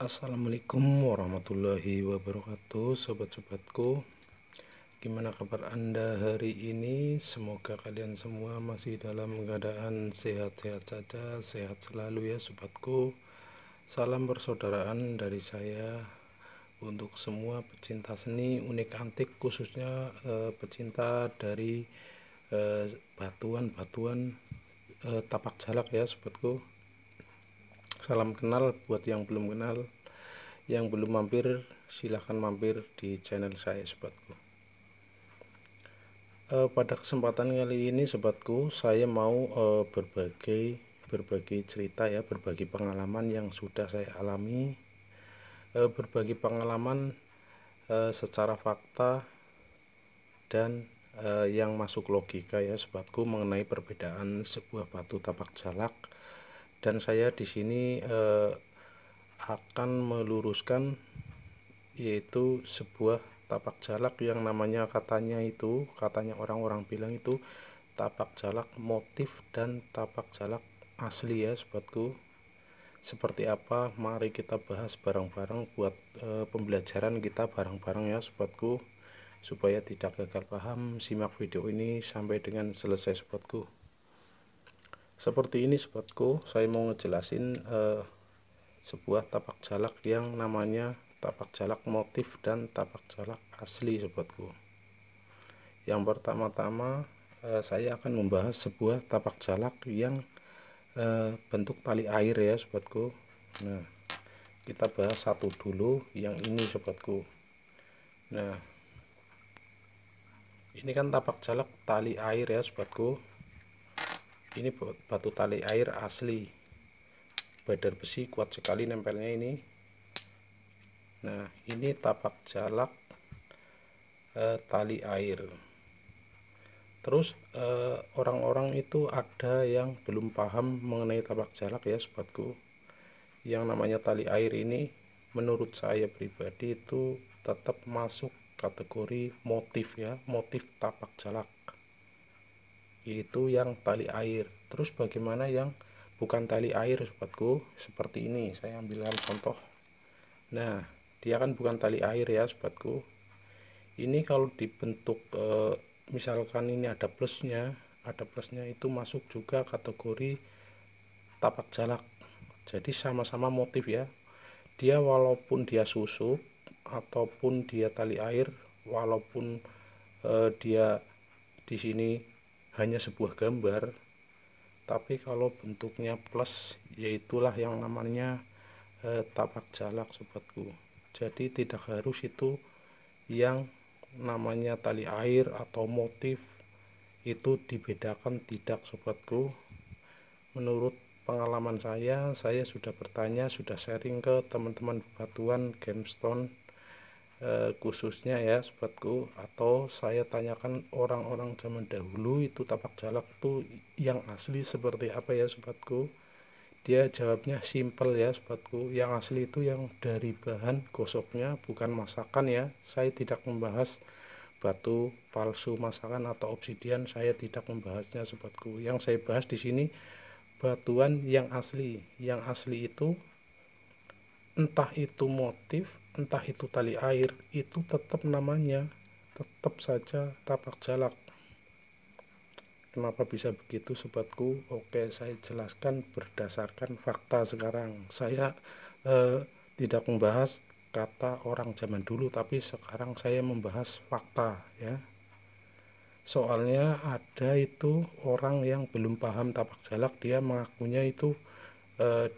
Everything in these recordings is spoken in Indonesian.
Assalamualaikum warahmatullahi wabarakatuh, sobat-sobatku. Gimana kabar Anda hari ini? Semoga kalian semua masih dalam keadaan sehat-sehat saja, sehat selalu ya sobatku. Salam persaudaraan dari saya untuk semua pecinta seni unik antik, khususnya pecinta dari batuan-batuan tapak jalak ya sobatku. Salam kenal buat yang belum kenal. Yang belum mampir silahkan mampir di channel saya sobatku. Pada kesempatan kali ini sobatku, saya mau berbagi cerita ya, berbagi pengalaman yang sudah saya alami, berbagi pengalaman secara fakta dan yang masuk logika ya sobatku, mengenai perbedaan sebuah batu tapak jalak. Dan saya di sini akan meluruskan, yaitu sebuah tapak jalak yang namanya katanya orang-orang bilang itu tapak jalak motif dan tapak jalak asli ya sobatku. Seperti apa, mari kita bahas bareng-bareng buat pembelajaran kita bareng-bareng ya sobatku, supaya tidak gagal paham. Simak video ini sampai dengan selesai sobatku. Seperti ini sobatku, saya mau ngejelasin sebuah tapak jalak yang namanya tapak jalak motif dan tapak jalak asli sobatku. Yang pertama-tama saya akan membahas sebuah tapak jalak yang bentuk tali air ya sobatku. Nah, kita bahas satu dulu yang ini sobatku. Nah, ini kan tapak jalak tali air ya sobatku. Ini batu tali air asli, badar besi kuat sekali nempelnya ini. Nah, ini tapak jalak tali air. Terus orang-orang itu ada yang belum paham mengenai tapak jalak ya sobatku. Yang namanya tali air ini menurut saya pribadi itu tetap masuk kategori motif ya, motif tapak jalak, yaitu yang tali air. Terus bagaimana yang bukan tali air sobatku? Seperti ini, saya ambilkan contoh. Nah, dia kan bukan tali air ya sobatku. Ini kalau dibentuk misalkan ini ada plusnya itu masuk juga kategori tapak jalak. Jadi sama-sama motif ya. Dia walaupun dia susup ataupun dia tali air, walaupun dia di sini hanya sebuah gambar, tapi kalau bentuknya plus, yaitulah yang namanya tapak jalak sobatku. Jadi tidak harus itu yang namanya tali air atau motif itu dibedakan, tidak sobatku. Menurut pengalaman saya sudah bertanya, sudah sharing ke teman-teman batuan gemstone khususnya ya sobatku, atau saya tanyakan orang-orang zaman dahulu itu tapak jalak itu yang asli seperti apa ya sobatku. Dia jawabnya simple ya sobatku, yang asli itu yang dari bahan gosoknya, bukan masakan ya. Saya tidak membahas batu palsu masakan atau obsidian, saya tidak membahasnya sobatku. Yang saya bahas di sini batuan yang asli. Yang asli itu entah itu motif, entah itu tali air, itu tetap namanya tetap saja tapak jalak. Kenapa bisa begitu sobatku? Oke, saya jelaskan berdasarkan fakta sekarang. Saya tidak membahas kata orang zaman dulu, tapi sekarang saya membahas fakta ya. Soalnya ada itu orang yang belum paham tapak jalak, dia mengakunya itu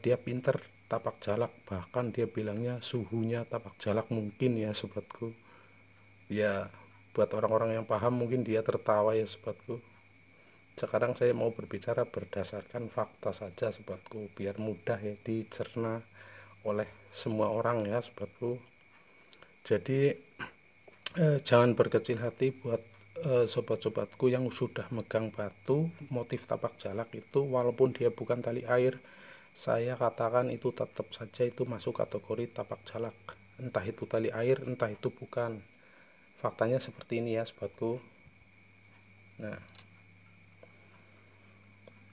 dia pinter tapak jalak, bahkan dia bilangnya suhunya tapak jalak mungkin ya sobatku. Ya, buat orang-orang yang paham mungkin dia tertawa ya sobatku. Sekarang saya mau berbicara berdasarkan fakta saja sobatku, biar mudah ya dicerna oleh semua orang ya sobatku. Jadi jangan berkecil hati buat sobat-sobatku yang sudah megang batu motif tapak jalak itu, walaupun dia bukan tali air, saya katakan itu tetap saja itu masuk kategori tapak jalak, entah itu tali air entah itu bukan. Faktanya seperti ini ya sobatku. Nah,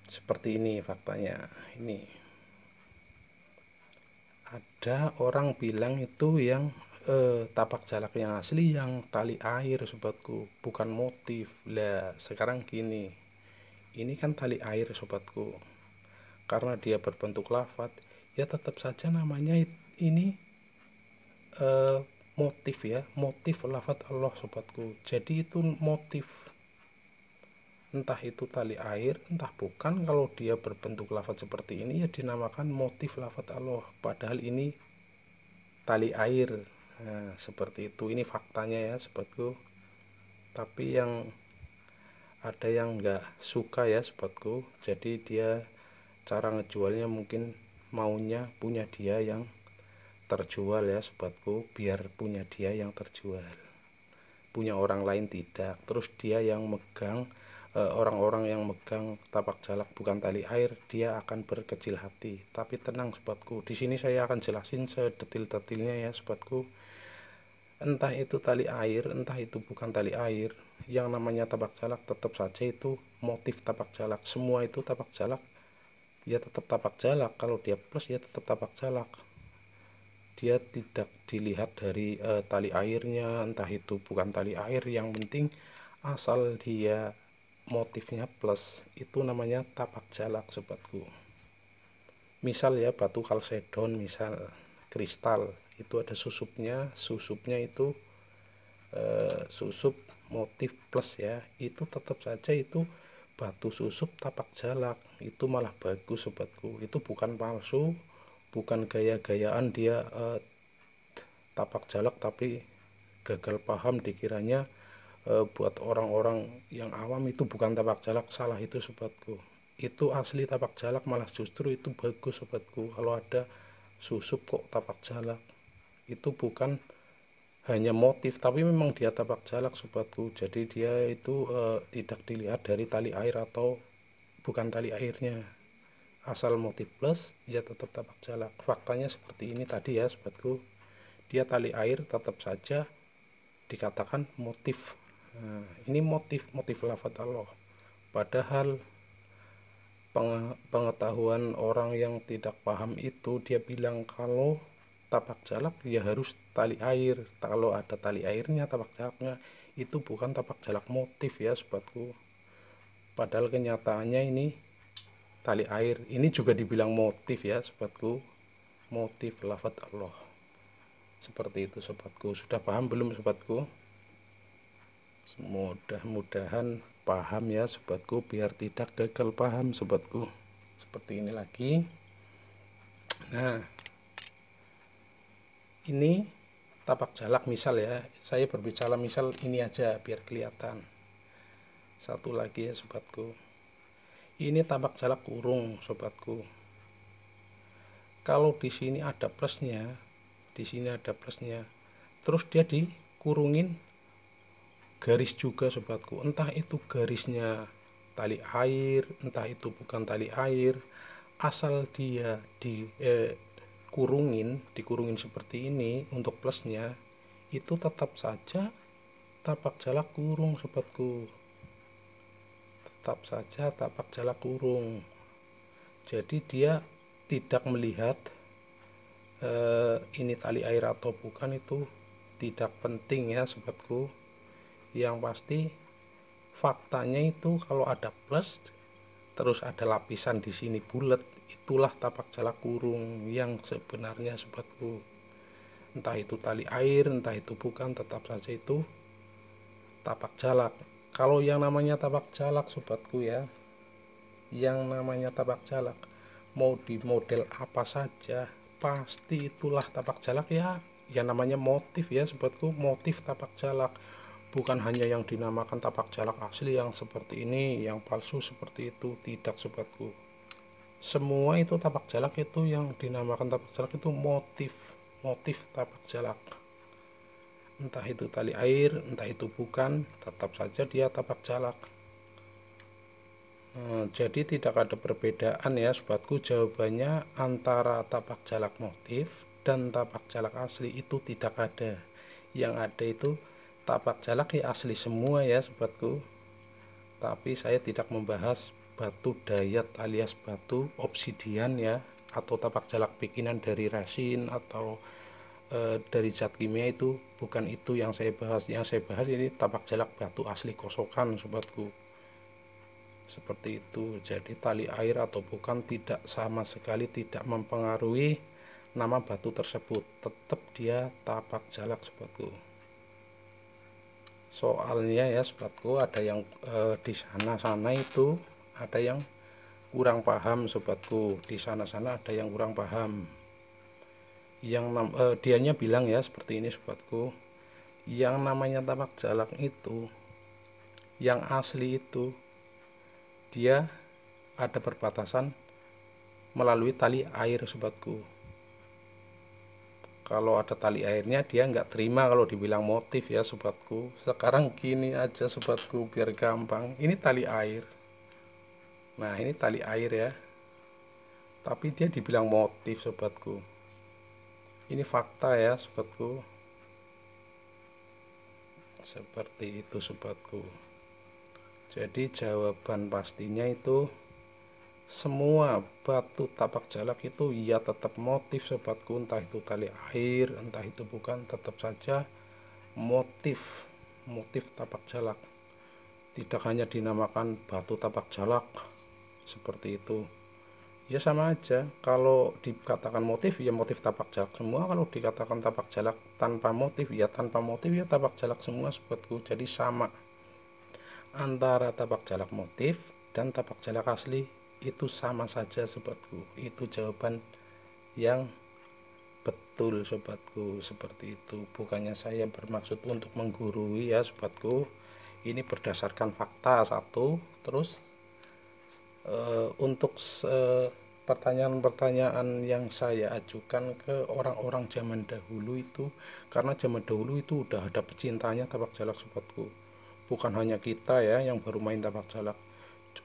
seperti ini faktanya. Ini Ada orang bilang itu yang tapak jalak yang asli yang tali air sobatku, bukan motif. Lah sekarang gini, ini kan tali air sobatku, karena dia berbentuk lafat ya tetap saja namanya ini motif ya, motif lafat Allah sobatku. Jadi itu motif, entah itu tali air entah bukan. Kalau dia berbentuk lafat seperti ini ya dinamakan motif lafat Allah, padahal ini tali air. Nah, seperti itu, ini faktanya ya sobatku. Tapi yang ada yang nggak suka ya sobatku, jadi dia cara ngejualnya mungkin maunya punya dia yang terjual ya sobatku, biar punya dia yang terjual, punya orang lain tidak. Terus dia yang megang, orang-orang yang megang tapak jalak bukan tali air, dia akan berkecil hati. Tapi tenang sobatku, di sini saya akan jelasin sedetil-detilnya ya sobatku. Entah itu tali air entah itu bukan tali air, yang namanya tapak jalak tetap saja itu motif tapak jalak. Semua itu tapak jalak ya tetap tapak jalak. Kalau dia plus ya tetap tapak jalak. Dia tidak dilihat dari tali airnya, entah itu bukan tali air, yang penting asal dia motifnya plus, itu namanya tapak jalak sobatku. Misal ya batu kalsedon, misal kristal, itu ada susupnya itu susup motif plus ya, itu tetap saja itu batu susup tapak jalak. Itu malah bagus sobatku, itu bukan palsu, bukan gaya-gayaan dia tapak jalak tapi gagal paham dikiranya buat orang-orang yang awam itu bukan tapak jalak. Salah itu sobatku, itu asli tapak jalak, malah justru itu bagus sobatku. Kalau ada susup kok tapak jalak, itu bukan hanya motif tapi memang dia tapak jalak sobatku. Jadi dia itu tidak dilihat dari tali air atau bukan tali airnya, asal motif plus ya tetap tapak jalak. Faktanya seperti ini tadi ya sobatku, dia tali air tetap saja dikatakan motif. Nah, ini motif lafaz Allah, padahal pengetahuan orang yang tidak paham itu dia bilang kalau tapak jalak ya harus tali air. Kalau ada tali airnya tapak jalaknya, itu bukan tapak jalak motif ya sobatku. Padahal kenyataannya ini tali air, ini juga dibilang motif ya sobatku, motif lafaz Allah. Seperti itu sobatku. Sudah paham belum sobatku? Mudah-mudahan paham ya sobatku, biar tidak gagal paham sobatku. Seperti ini lagi. Nah, ini tapak jalak misal ya, saya berbicara misal ini aja biar kelihatan. Satu lagi ya sobatku, ini tapak jalak kurung sobatku. Kalau di sini ada plusnya, di sini ada plusnya, terus dia dikurungin garis juga sobatku. Entah itu garisnya tali air entah itu bukan tali air, asal dia dikurungin seperti ini untuk plusnya, itu tetap saja tapak jalak kurung sobatku, tetap saja tapak jalak kurung. Jadi dia tidak melihat ini tali air atau bukan, itu tidak penting ya sobatku. Yang pasti faktanya itu kalau ada plus terus ada lapisan di sini bulat, itulah tapak jalak kurung yang sebenarnya sobatku. Entah itu tali air entah itu bukan, tetap saja itu tapak jalak. Kalau yang namanya tapak jalak sobatku ya, yang namanya tapak jalak mau di model apa saja pasti itulah tapak jalak ya. Yang namanya motif ya sobatku, motif tapak jalak, bukan hanya yang dinamakan tapak jalak asli yang seperti ini, yang palsu seperti itu, tidak sobatku. Semua itu tapak jalak, itu yang dinamakan tapak jalak itu motif tapak jalak. Entah itu tali air entah itu bukan, tetap saja dia tapak jalak. Jadi tidak ada perbedaan ya sobatku. Jawabannya antara tapak jalak motif dan tapak jalak asli itu tidak ada. Yang ada itu tapak jalak ya asli semua ya sobatku. Tapi saya tidak membahas batu dayat alias batu obsidian ya, atau tapak jalak bikinan dari resin atau dari zat kimia, itu bukan itu yang saya bahas. Yang saya bahas ini tapak jalak batu asli kosokan, sobatku. Seperti itu. Jadi tali air atau bukan tidak sama sekali tidak mempengaruhi nama batu tersebut, tetap dia tapak jalak, sobatku. Soalnya ya sobatku, ada yang di sana itu ada yang kurang paham, sobatku. Di sana-sana ada yang kurang paham. Dianya bilang ya seperti ini, sobatku. Yang namanya tapak jalak itu, yang asli itu, dia ada perbatasan melalui tali air, sobatku. Kalau ada tali airnya dia nggak terima kalau dibilang motif ya, sobatku. Sekarang gini aja, sobatku, biar gampang. Ini tali air. Nah, ini tali air ya. Tapi dia dibilang motif, sobatku. Ini fakta ya, sobatku. Seperti itu, sobatku. Jadi jawaban pastinya itu semua batu tapak jalak itu ya tetap motif, sobatku. Entah itu tali air, entah itu bukan, tetap saja motif tapak jalak. Tidak hanya dinamakan batu tapak jalak seperti itu. Ya sama aja, kalau dikatakan motif ya motif tapak jalak semua, kalau dikatakan tapak jalak tanpa motif ya tanpa motif, ya tapak jalak semua, sobatku. Jadi sama antara tapak jalak motif dan tapak jalak asli, itu sama saja, sobatku. Itu jawaban yang betul, sobatku. Seperti itu. Bukannya saya bermaksud untuk menggurui ya, sobatku. Ini berdasarkan fakta satu. Terus untuk pertanyaan-pertanyaan yang saya ajukan ke orang-orang zaman dahulu itu, karena zaman dahulu itu udah ada pecintanya tapak jalak, sobatku. Bukan hanya kita ya yang baru main tapak jalak.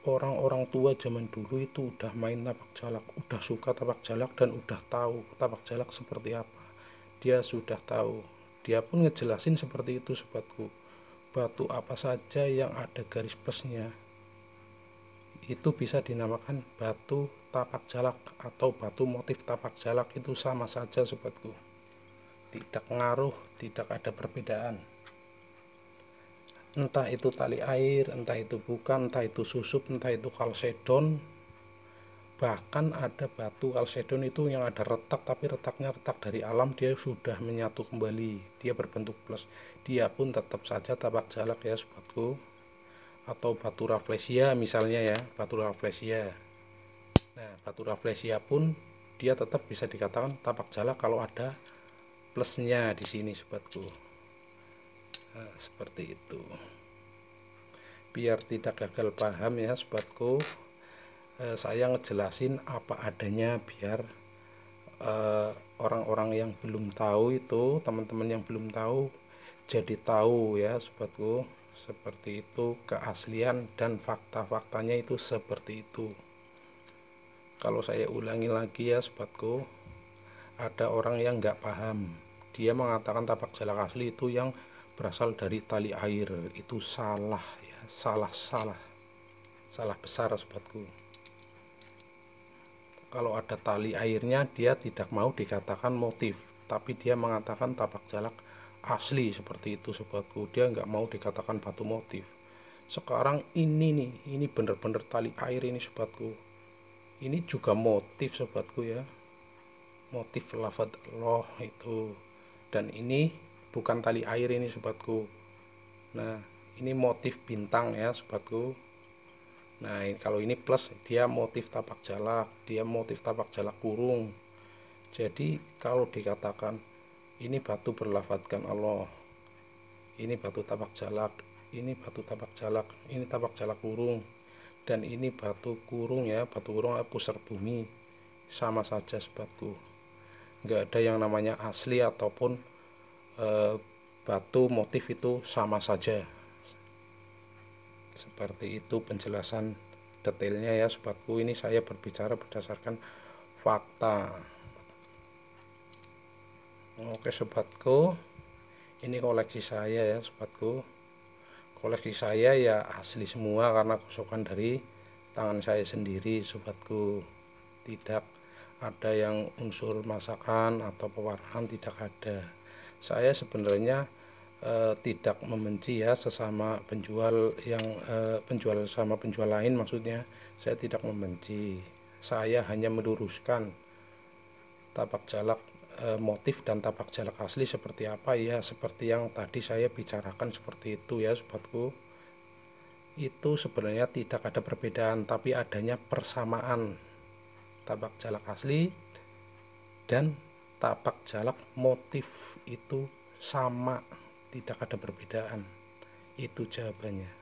Orang-orang tua zaman dulu itu udah main tapak jalak, udah suka tapak jalak, dan udah tahu tapak jalak seperti apa. Dia sudah tahu, dia pun ngejelasin seperti itu, sobatku. Batu apa saja yang ada garis plusnya itu bisa dinamakan batu tapak jalak atau batu motif tapak jalak, itu sama saja, sobatku. Tidak ngaruh, tidak ada perbedaan. Entah itu tali air, entah itu bukan, entah itu susup, entah itu kalsedon. Bahkan ada batu kalsedon itu yang ada retak, tapi retaknya retak dari alam, dia sudah menyatu kembali, dia berbentuk plus. Dia pun tetap saja tapak jalak ya, sobatku. Atau batu raflesia misalnya ya, batu raflesia. Nah, batu raflesia pun dia tetap bisa dikatakan tapak jalak kalau ada plusnya di sini, sobatku. Nah, seperti itu. Biar tidak gagal paham ya, sobatku, saya ngejelasin apa adanya, biar orang-orang yang belum tahu itu, teman-teman yang belum tahu, jadi tahu ya, sobatku. Seperti itu, keaslian dan fakta-faktanya itu seperti itu. Kalau saya ulangi lagi ya, sobatku, ada orang yang nggak paham, dia mengatakan tapak jalak asli itu yang berasal dari tali air. Itu salah ya, salah besar, sobatku. Kalau ada tali airnya dia tidak mau dikatakan motif, tapi dia mengatakan tapak jalak asli, seperti itu, sobatku. Dia nggak mau dikatakan batu motif. Sekarang ini nih, ini bener-bener tali air ini, sobatku. Ini juga motif, sobatku ya, motif lafadz Allah itu. Dan ini bukan tali air ini, sobatku. Nah, ini motif bintang ya, sobatku. Nah, kalau ini plus, dia motif tapak jalak, dia motif tapak jalak kurung. Jadi kalau dikatakan ini batu berlafadzkan Allah, ini batu tapak jalak, ini batu tapak jalak, ini tapak jalak kurung, dan ini batu kurung ya, batu kurung pusar bumi, sama saja, sobatku. Nggak ada yang namanya asli ataupun batu motif, itu sama saja. Seperti itu penjelasan detailnya ya, sobatku. Ini saya berbicara berdasarkan fakta. Oke, sobatku, ini koleksi saya ya, sobatku. Koleksi saya ya asli semua karena kosokan dari tangan saya sendiri, sobatku. Tidak ada yang unsur masakan atau pewarnaan, tidak ada. Saya sebenarnya tidak membenci ya sesama penjual yang penjual sama penjual lain, maksudnya saya tidak membenci. Saya hanya meluruskan tapak jalak motif dan tapak jalak asli seperti apa ya, seperti yang tadi saya bicarakan seperti itu ya sobatku. Itu sebenarnya tidak ada perbedaan, tapi adanya persamaan tapak jalak asli dan tapak jalak motif itu sama, tidak ada perbedaan. Itu jawabannya.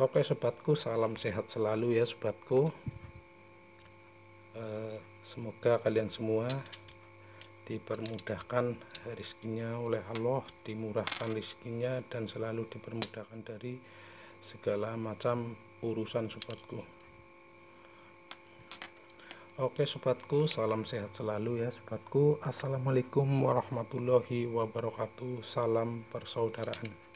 Oke sobatku, salam sehat selalu ya sobatku. Semoga kalian semua dipermudahkan rezekinya oleh Allah, dimurahkan rezekinya, dan selalu dipermudahkan dari segala macam urusan sobatku. Oke sobatku, salam sehat selalu ya sobatku. Assalamualaikum warahmatullahi wabarakatuh. Salam persaudaraan.